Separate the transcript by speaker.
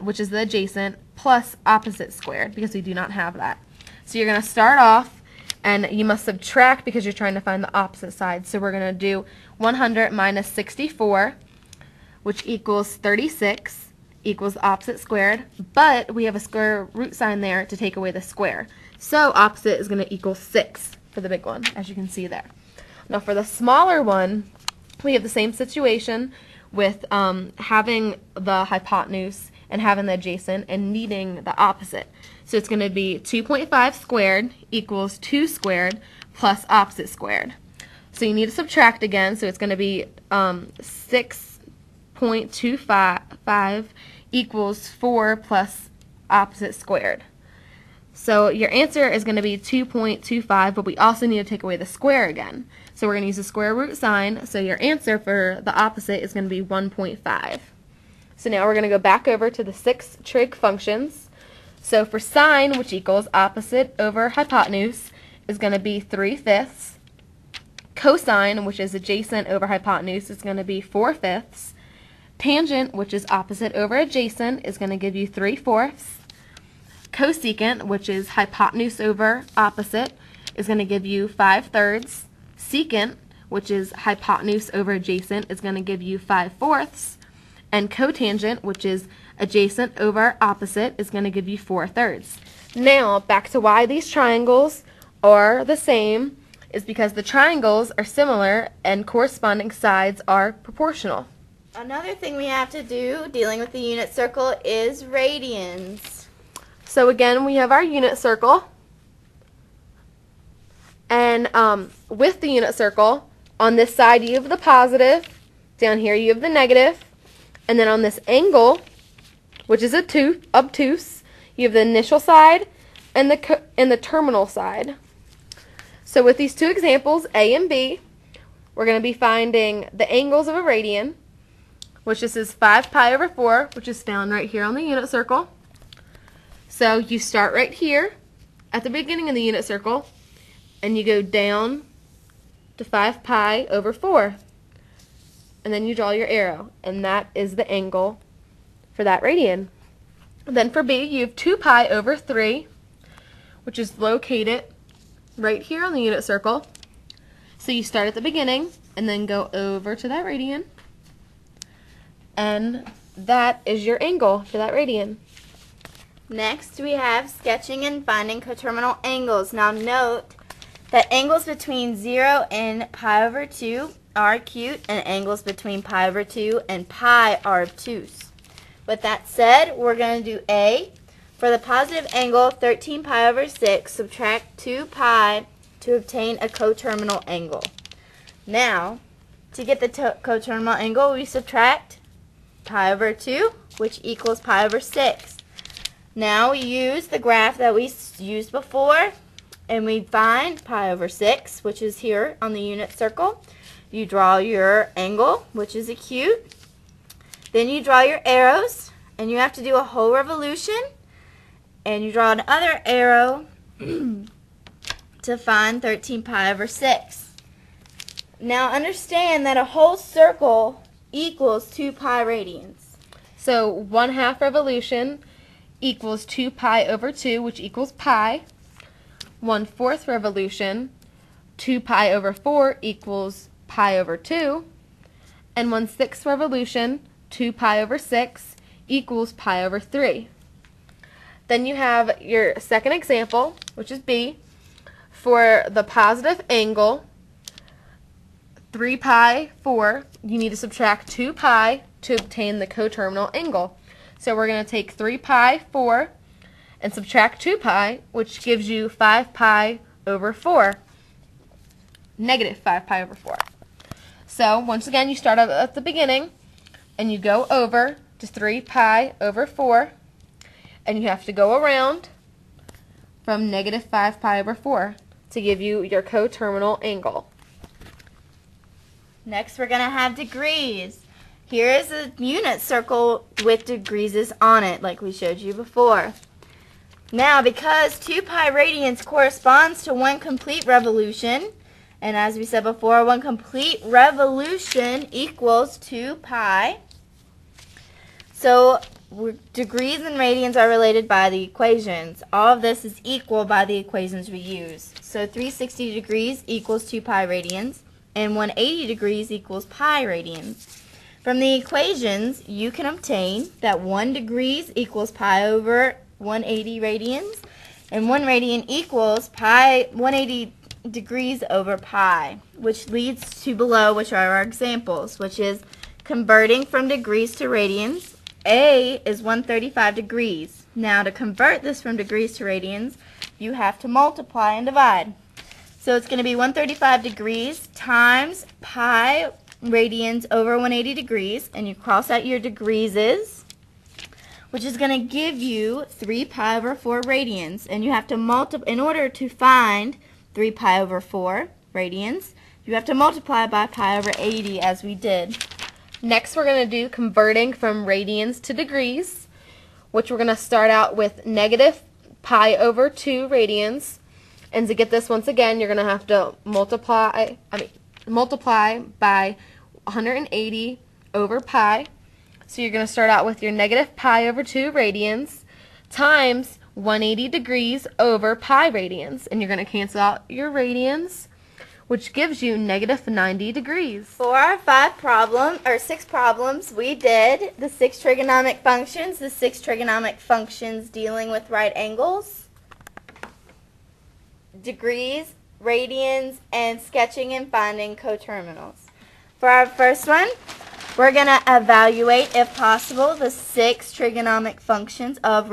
Speaker 1: which is the adjacent, plus opposite squared, because we do not have that. So you're going to start off, and you must subtract because you're trying to find the opposite side. So we're going to do 100 minus 64, which equals 36, equals opposite squared, but we have a square root sign there to take away the square. So opposite is going to equal 6 for the big one, as you can see there. Now for the smaller one, we have the same situation with having the hypotenuse and having the adjacent and needing the opposite. So it's going to be 2.5 squared equals 2 squared plus opposite squared. So you need to subtract again, so it's going to be 6.25 equals 4 plus opposite squared. So your answer is going to be 2.25, but we also need to take away the square again. So we're going to use the square root sign, so your answer for the opposite is going to be 1.5. So now we're going to go back over to the 6 trig functions. So for sine, which equals opposite over hypotenuse, is going to be 3/5. Cosine, which is adjacent over hypotenuse, is going to be 4/5. Tangent, which is opposite over adjacent, is going to give you 3/4. Cosecant, which is hypotenuse over opposite, is going to give you 5/3. Secant, which is hypotenuse over adjacent, is going to give you 5/4. And cotangent, which is adjacent over opposite, is going to give you 4/3. Now, back to why these triangles are the same is because the triangles are similar and corresponding sides are proportional.
Speaker 2: Another thing we have to do dealing with the unit circle is radians.
Speaker 1: So again, we have our unit circle, and with the unit circle, on this side you have the positive, down here you have the negative, and then on this angle, which is obtuse, you have the initial side and the terminal side. So with these two examples, A and B, we're going to be finding the angles of a radian, which this is 5 pi over 4, which is found right here on the unit circle. So you start right here at the beginning of the unit circle, and you go down to 5 pi over 4. And then you draw your arrow, and that is the angle for that radian. Then for B, you have 2 pi over 3, which is located right here on the unit circle. So you start at the beginning, and then go over to that radian, and that is your angle for that radian.
Speaker 2: Next, we have sketching and finding coterminal angles. Now note that angles between 0 and pi over 2 are acute, and angles between pi over 2 and pi are obtuse. With that said, we're going to do A. For the positive angle, 13 pi over 6, subtract 2 pi to obtain a coterminal angle. Now, to get the coterminal angle, we subtract pi over 2, which equals pi over 6. Now we use the graph that we used before, and we find pi over 6, which is here on the unit circle. You draw your angle, which is acute. Then you draw your arrows, and you have to do a whole revolution, and you draw another arrow to find 13 pi over 6. Now understand that a whole circle equals 2 pi radians.
Speaker 1: So 1/2 revolution equals 2 pi over 2, which equals pi. 1/4 revolution, 2 pi over 4 equals pi over 2. And 1/6 revolution, 2 pi over 6 equals pi over 3. Then you have your second example, which is B. For the positive angle, 3 pi 4, you need to subtract 2 pi to obtain the coterminal angle. So we're going to take 3 pi 4 and subtract 2 pi, which gives you 5 pi over 4. Negative 5 pi over 4. So once again, you start at the beginning, and you go over to 3 pi over 4, and you have to go around from negative 5 pi over 4 to give you your coterminal angle.
Speaker 2: Next, we're going to have degrees. Here is a unit circle with degrees on it, like we showed you before. Now, because 2 pi radians corresponds to 1 complete revolution, and as we said before, 1 complete revolution equals 2 pi. So Degrees and radians are related by the equations. All of this is equal by the equations we use. So 360 degrees equals 2 pi radians, and 180 degrees equals pi radians. From the equations, you can obtain that 1 degrees equals pi over 180 radians, and 1 radian equals pi 180 degrees over pi, which leads to below, which are our examples, which is converting from degrees to radians. A is 135 degrees. Now to convert this from degrees to radians, you have to multiply and divide. So it's going to be 135 degrees times pi radians over 180 degrees, and you cross out your degrees, which is going to give you 3 pi over 4 radians. And you have to multiply, in order to find 3 pi over 4 radians, you have to multiply by pi over 80 as we did.
Speaker 1: Next, we're going to do converting from radians to degrees, which we're going to start out with negative pi over 2 radians. And to get this, once again, you're going to have to multiply by 180 over pi. So you're going to start out with your negative pi over 2 radians times 180 degrees over pi radians. And you're going to cancel out your radians, which gives you negative 90 degrees.
Speaker 2: For our 6 problems, we did the 6 trigonomic functions dealing with right angles, degrees, radians, and sketching and finding coterminals. For our first one, we're going to evaluate, if possible, the 6 trigonomic functions of